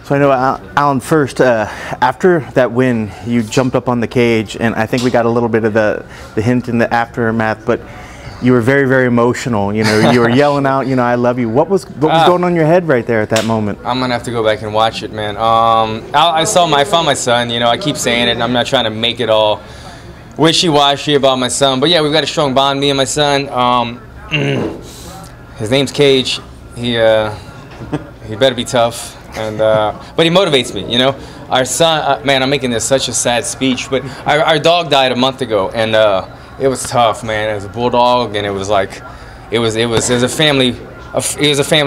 So I know, Alan, first, after that win, you jumped up on the cage, and I think we got a little bit of the hint in the aftermath, but you were very, very emotional. You know, you were yelling out, you know, "I love you." What was going on in your head right there at that moment? I'm gonna have to go back and watch it, man. I found my son. You know, I keep saying it, and I'm not trying to make it all wishy-washy about my son, but yeah, we've got a strong bond, me and my son. His name's Cage. He better be tough. And but he motivates me, you know. Our son, man, I'm making this such a sad speech, but our dog died a month ago, and it was tough, man. It was a bulldog, and it was like, it was a family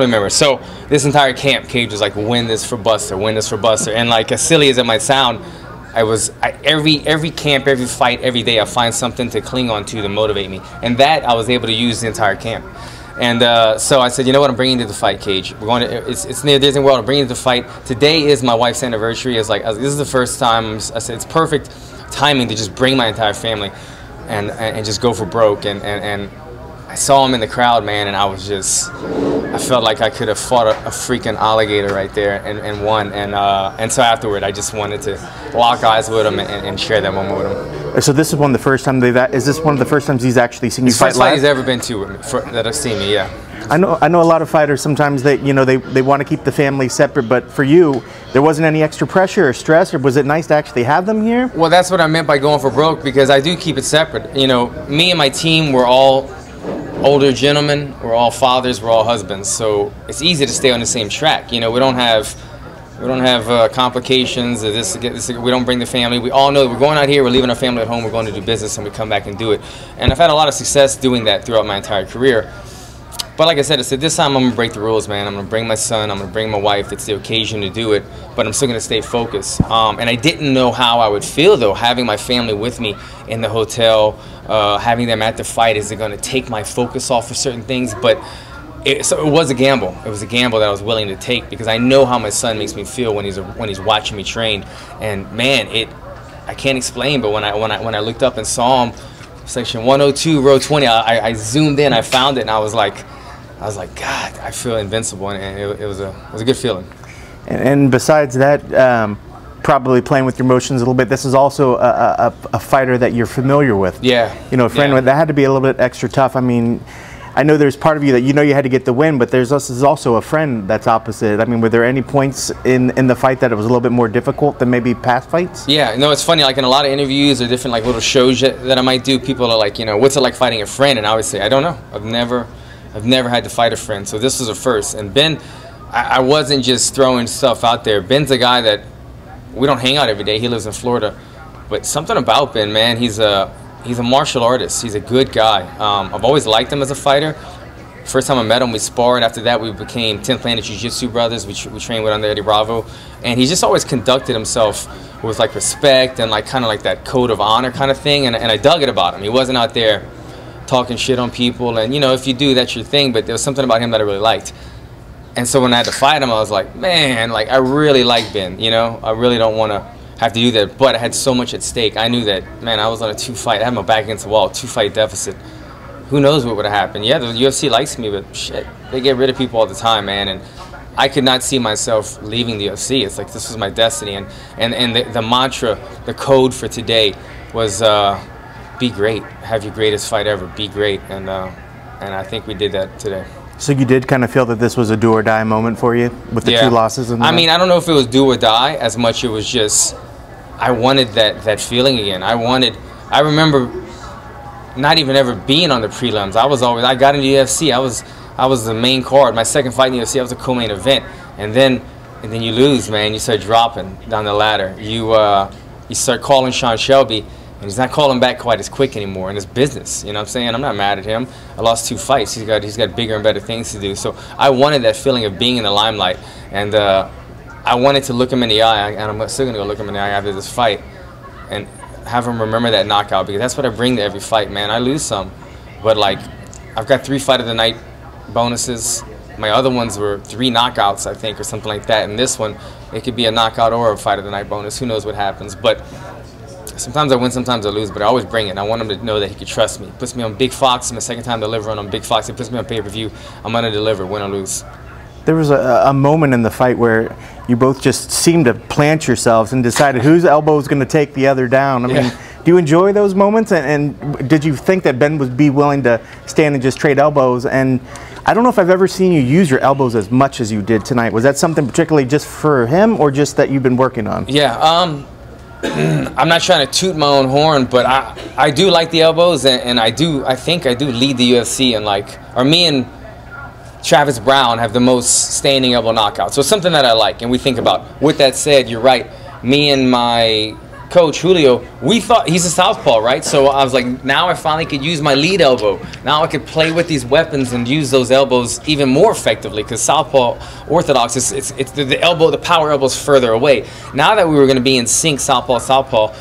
member. So this entire camp, Cage was like, win this for Buster, win this for Buster, and like as silly as it might sound, every camp, every fight, every day, I find something to cling on to motivate me, and that I was able to use the entire camp. And so I said, you know what, I'm bringing you to the fight, Cage. We're going to, it's near Disney World. I'm bringing you to the fight. Today is my wife's anniversary. It's like, this is the first time. I said, it's perfect timing to just bring my entire family and just go for broke. And I saw him in the crowd, man, and I felt like I could have fought a freaking alligator right there and won. And so afterward, I just wanted to lock eyes with him and share that moment with him. So this is one of the first times is this one of the first times he's actually seen you fight live? First fight he's ever been to that I've seen me, yeah. I know a lot of fighters sometimes they want to keep the family separate, but for you there wasn't any extra pressure or stress, or was it nice to actually have them here? Well, that's what I meant by going for broke, because I do keep it separate. You know, me and my team, we're all older gentlemen, we're all fathers, we're all husbands, so it's easy to stay on the same track. You know, we don't have complications. We don't bring the family. We all know that we're going out here, we're leaving our family at home, we're going to do business, and we come back and do it. And I've had a lot of success doing that throughout my entire career. But like I said, this time I'm going to break the rules, man. I'm going to bring my son, I'm going to bring my wife. It's the occasion to do it, but I'm still going to stay focused. And I didn't know how I would feel, though, having my family with me in the hotel, having them at the fight. Is it going to take my focus off of certain things? But so it was a gamble. It was a gamble that I was willing to take, because I know how my son makes me feel when he's watching me train. And man, I can't explain. But when I looked up and saw him, section 102, row 20, I zoomed in, I found it, and I was like, God, I feel invincible, and it was a good feeling. And besides that, probably playing with your emotions a little bit, this is also a fighter that you're familiar with. Yeah. You know, a friend, that had to be a little bit extra tough. I mean, I know there's part of you that you had to get the win, but there's also a friend that's opposite. I mean, were there any points in the fight that it was a little bit more difficult than maybe past fights? Yeah, no, it's funny, like in a lot of interviews or different like little shows that I might do, people are like, you know, what's it like fighting a friend? And I always say, I don't know. I've never had to fight a friend, so this was a first. And Ben, I wasn't just throwing stuff out there. Ben's a guy that we don't hang out every day. He lives in Florida. But something about Ben, man, he's a martial artist. He's a good guy. I've always liked him as a fighter. First time I met him, we sparred. After that, we became 10th Planet Jiu-Jitsu brothers. We trained with under Eddie Bravo. And he's just always conducted himself with like respect and like kind of like that code of honor kind of thing. And I dug it about him. He wasn't out there talking shit on people. And, you know, if you do, that's your thing. But there was something about him that I really liked. And so when I had to fight him, I was like, man, like I really like Ben. You know, I really don't want to have to do that. But I had so much at stake. I knew that, man, I was on a 2-fight. I had my back against the wall, 2-fight deficit. Who knows what would have happened? Yeah, the UFC likes me, but shit, they get rid of people all the time, man. And I could not see myself leaving the UFC. It's like this was my destiny. And the mantra, the code for today was be great. Have your greatest fight ever. Be great. And I think we did that today. So you did kind of feel that this was a do or die moment for you with the 2 losses? I mean, I don't know if it was do or die as much. It was just I wanted that feeling again. I remember not even ever being on the prelims. I got in the UFC. I was the main card. My second fight in the UFC, I was a co-main event. And then you lose, man. You start dropping down the ladder. You start calling Sean Shelby, and he's not calling back quite as quick anymore. And it's business, you know what I'm saying? I'm not mad at him. I lost 2 fights. He's got bigger and better things to do. So I wanted that feeling of being in the limelight, and I wanted to look him in the eye, and I'm still gonna go look him in the eye after this fight, and have him remember that knockout, because that's what I bring to every fight, man. I lose some, but like I've got 3 fight of the night bonuses. My other ones were 3 knockouts, I think, or something like that. And this one, it could be a knockout or a fight of the night bonus. Who knows what happens? But sometimes I win, sometimes I lose, but I always bring it. I want him to know that he can trust me. He puts me on Big Fox. My second time delivering on Big Fox. He puts me on pay-per-view. I'm going to deliver, win or lose. There was a moment in the fight where you both just seemed to plant yourselves and decided whose elbow is going to take the other down. I mean, do you enjoy those moments? And did you think that Ben would be willing to stand and just trade elbows? And I don't know if I've ever seen you use your elbows as much as you did tonight. Was that something particularly just for him, or just that you've been working on? Yeah, I'm not trying to toot my own horn, but I do like the elbows, and I think I do lead the UFC, and me and Travis Brown have the most standing elbow knockouts. So it's something that I like and we think about. With that said, you're right. Me and my coach, Julio, we thought he's a southpaw, right? So I was like, now I finally could use my lead elbow. Now I could play with these weapons and use those elbows even more effectively, because southpaw orthodox, it's the elbow, the power elbow's further away. Now that we were going to be in sync, southpaw,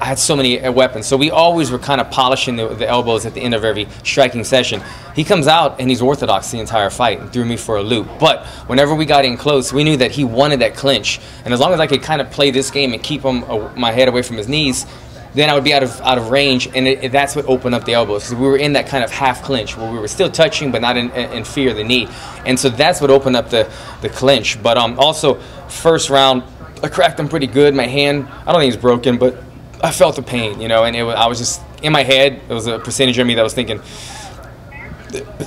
I had so many weapons. So we always were kind of polishing the elbows at the end of every striking session. He comes out and he's orthodox the entire fight and threw me for a loop. But whenever we got in close, we knew that he wanted that clinch. And as long as I could kind of play this game and keep my head away from his knees, then I would be out of range, and that's what opened up the elbows. So we were in that kind of half clinch where we were still touching but not in fear of the knee. And so that's what opened up the clinch. But also, first round, I cracked him pretty good. My hand, I don't think it's broken, but I felt the pain, you know, and I was just, in my head, there was a percentage of me that was thinking,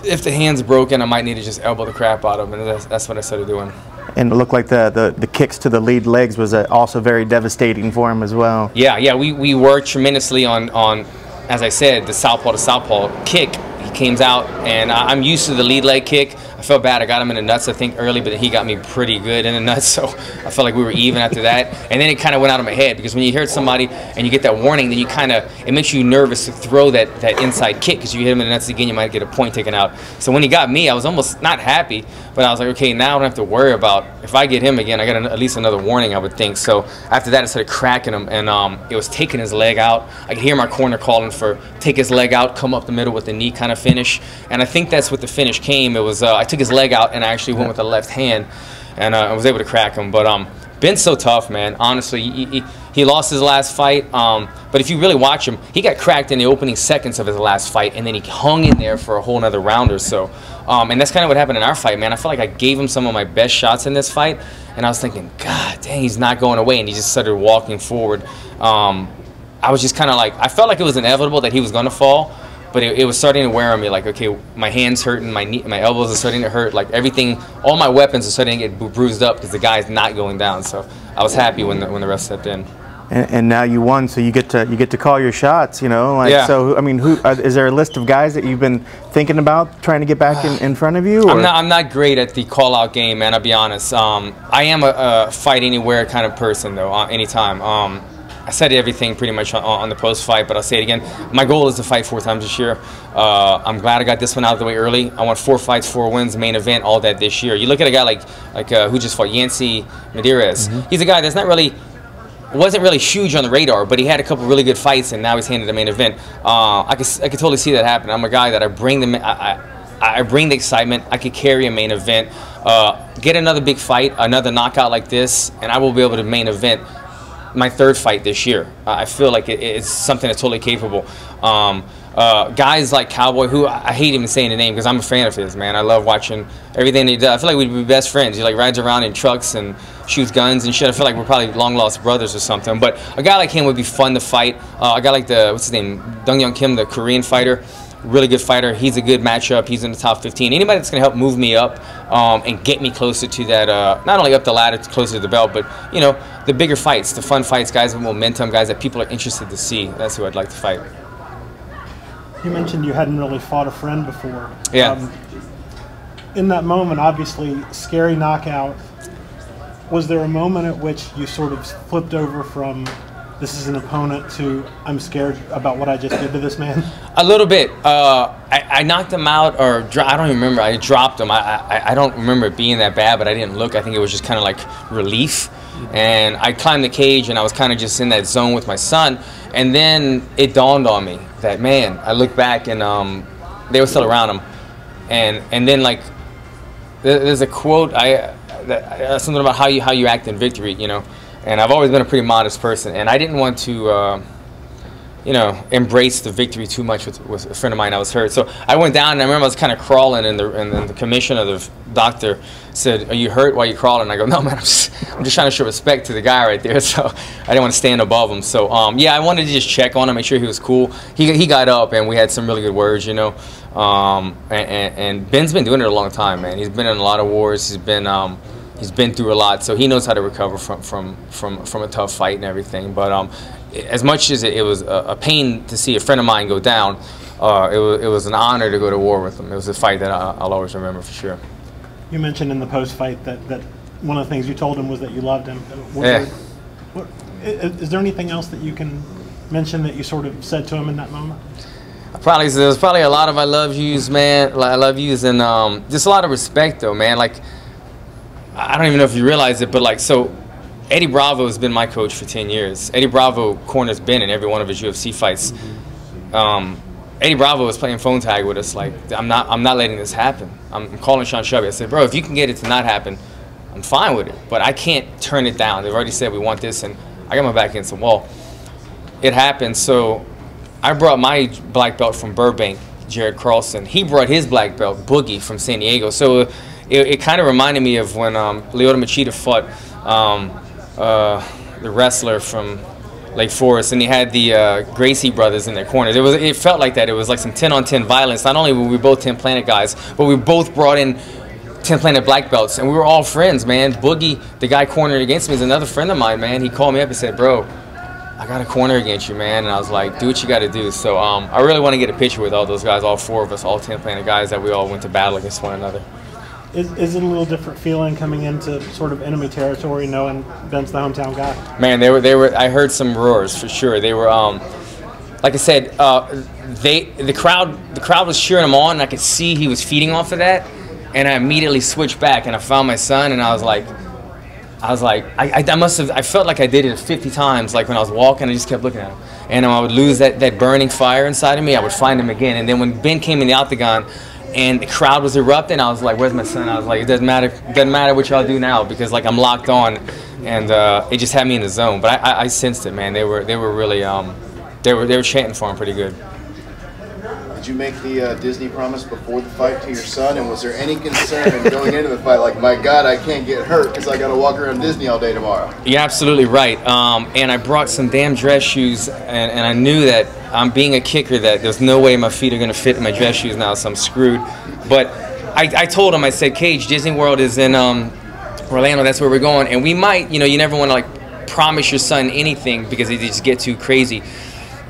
if the hand's broken, I might need to just elbow the crap out of him, and that's what I started doing. And it looked like the kicks to the lead legs was also very devastating for him as well. Yeah, we worked tremendously on, as I said, the southpaw to southpaw kick. He came out, and I'm used to the lead leg kick. I felt bad. I got him in the nuts, I think, early, but he got me pretty good in the nuts, so I felt like we were even after that. And then it kind of went out of my head, because when you hear somebody and you get that warning, then it makes you nervous to throw that inside kick, because you hit him in the nuts again, you might get a point taken out. So when he got me, I was almost not happy, but I was like, okay, now I don't have to worry about, if I get him again, I got at least another warning, I would think. So after that, I started cracking him, and it was taking his leg out. I could hear my corner calling for take his leg out, come up the middle with the knee kind of finish. And I think that's what the finish came. It was I took his leg out, and I actually went with the left hand, and I was able to crack him. But Ben's so tough, man. Honestly, he lost his last fight, but if you really watch him, he got cracked in the opening seconds of his last fight, and then he hung in there for a whole nother round or so. And that's kind of what happened in our fight, man. I felt like I gave him some of my best shots in this fight, and I was thinking, God dang, he's not going away, and he just started walking forward. I was just kind of like, I felt like it was inevitable that he was going to fall, but it was starting to wear on me, like, okay, my hand's hurting, my elbows are starting to hurt, like everything, all my weapons are starting to get bruised up because the guy's not going down. So I was happy when the ref stepped in. And now you won, so you get to call your shots, you know. Like, yeah. So I mean, is there a list of guys that you've been thinking about trying to get back in front of you? Or? I'm not great at the call out game, man. I'll be honest. I am a fight anywhere kind of person though. Anytime. I said everything pretty much on the post fight, but I'll say it again. My goal is to fight 4 times this year. I'm glad I got this one out of the way early. I want 4 fights, 4 wins, main event, all that this year. You look at a guy like who just fought Yancy Medeiros. Mm-hmm. He's a guy that's wasn't really huge on the radar, but he had a couple really good fights, and now he's handed the main event. I could totally see that happen. I'm a guy that I bring the excitement. I could carry a main event, get another big fight, another knockout like this, and I will be able to main event my 3rd fight this year. I feel like it's something that's totally capable. Guys like Cowboy, who I hate even saying the name because I'm a fan of his, man. I love watching everything he does. I feel like we'd be best friends. He like rides around in trucks and shoots guns and shit. I feel like we're probably long lost brothers or something. But a guy like him would be fun to fight. A guy like what's his name, Dong Young Kim, the Korean fighter. Really good fighter. He's a good matchup. He's in the top 15. Anybody that's going to help move me up and get me closer to that, not only up the ladder, closer to the belt, but, you know, the bigger fights, the fun fights, guys with momentum, guys that people are interested to see. That's who I'd like to fight. You mentioned you hadn't really fought a friend before. Yeah. In that moment, obviously, scary knockout. Was there a moment at which you sort of flipped over from this is an opponent to I'm scared about what I just did to this man? A little bit. I knocked him out, or I don't even remember. I dropped him. I don't remember it being that bad, but I didn't look. I think it was just kind of like relief. And I climbed the cage, and I was kind of just in that zone with my son. And then it dawned on me that, man, I looked back, and they were still around him. And then, like, there's a quote, something about how you act in victory, you know. And I've always been a pretty modest person, and I didn't want to you know, embrace the victory too much with a friend of mine that was hurt. So I went down, and I remember I was kind of crawling, and the commissioner, the doctor, said, "Are you hurt? Why are you crawling?" And I go, "No, man, I'm just trying to show respect to the guy right there." So I didn't want to stand above him. So yeah, I wanted to just check on him, make sure he was cool. He got up, and we had some really good words, you know. And Ben's been doing it a long time, man. He's been in a lot of wars. He's been through a lot, so he knows how to recover from a tough fight and everything. But as much as it was a pain to see a friend of mine go down, it was an honor to go to war with him. It was a fight that I'll always remember for sure. You mentioned in the post-fight that one of the things you told him was that you loved him. Is there anything else that you can mention that you sort of said to him in that moment? There's probably a lot of "I love yous," man. I love yous, and just a lot of respect, though, man. Like, I don't even know if you realize it, but like, so Eddie Bravo has been my coach for 10 years. Eddie Bravo corners Ben in every one of his UFC fights. Eddie Bravo was playing phone tag with us. Like, I'm not letting this happen. I'm calling Sean Shelby. I said, "Bro, if you can get it to not happen, I'm fine with it. But I can't turn it down. They've already said we want this, and I got my back against the wall." It happened. So I brought my black belt from Burbank, Jared Carlson. He brought his black belt, Boogie, from San Diego. So it kind of reminded me of when Lyoto Machida fought the wrestler from Lake Forest, and he had the Gracie brothers in their corners. It felt like that. It was like some 10-on-10 violence. Not only were we both 10 Planet guys, but we both brought in 10 Planet black belts, and we were all friends, man. Boogie, the guy cornered against me, is another friend of mine, man. He called me up and said, "Bro, I got a corner against you, man." And I was like, "Do what you got to do." So I really want to get a picture with all those guys, all four of us, all 10 Planet guys that we all went to battle against one another. Is it a little different feeling coming into sort of enemy territory, knowing Ben's the hometown guy? Man, they were. I heard some roars for sure. They were, like I said, the crowd was cheering him on, and I could see he was feeding off of that. And I immediately switched back, and I found my son, and I felt like I did it 50 times. Like when I was walking, I just kept looking at him, and I would lose that burning fire inside of me. I would find him again, and then when Ben came in the octagon, and the crowd was erupting, I was like, "Where's my son?" I was like, "It doesn't matter what y'all do now, because like I'm locked on," and it just had me in the zone. But I sensed it, man. They were really they were chanting for him pretty good. Did you make the Disney promise before the fight to your son, and was there any concern going into the fight, like, "My God, I can't get hurt because I got to walk around Disney all day tomorrow"? You're absolutely right. And I brought some damn dress shoes, and I knew that I'm being a kicker, that there's no way my feet are going to fit in my dress shoes now, so I'm screwed. But I told him, I said, "Cage, Disney World is in Orlando. That's where we're going, and we might, you know, you never want to like promise your son anything because they just get too crazy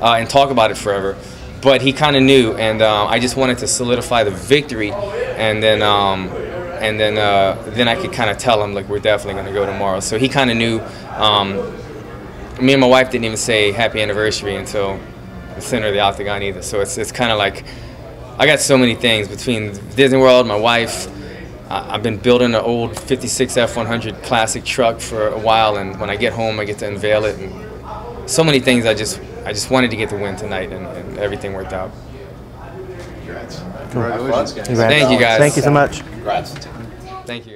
and talk about it forever." But he kind of knew, and I just wanted to solidify the victory, and then I could kind of tell him, like, we're definitely going to go tomorrow. So he kind of knew. Me and my wife didn't even say happy anniversary until the center of the octagon either. So it's kind of like I got so many things between Disney World, my wife. I've been building an old 56 F100 classic truck for a while, and when I get home, I get to unveil it. And so many things. I just wanted to get the win tonight, and everything worked out. Congrats. Cool. Congratulations. Congrats. Thank you, guys. Thank you so much. Congrats. Thank you.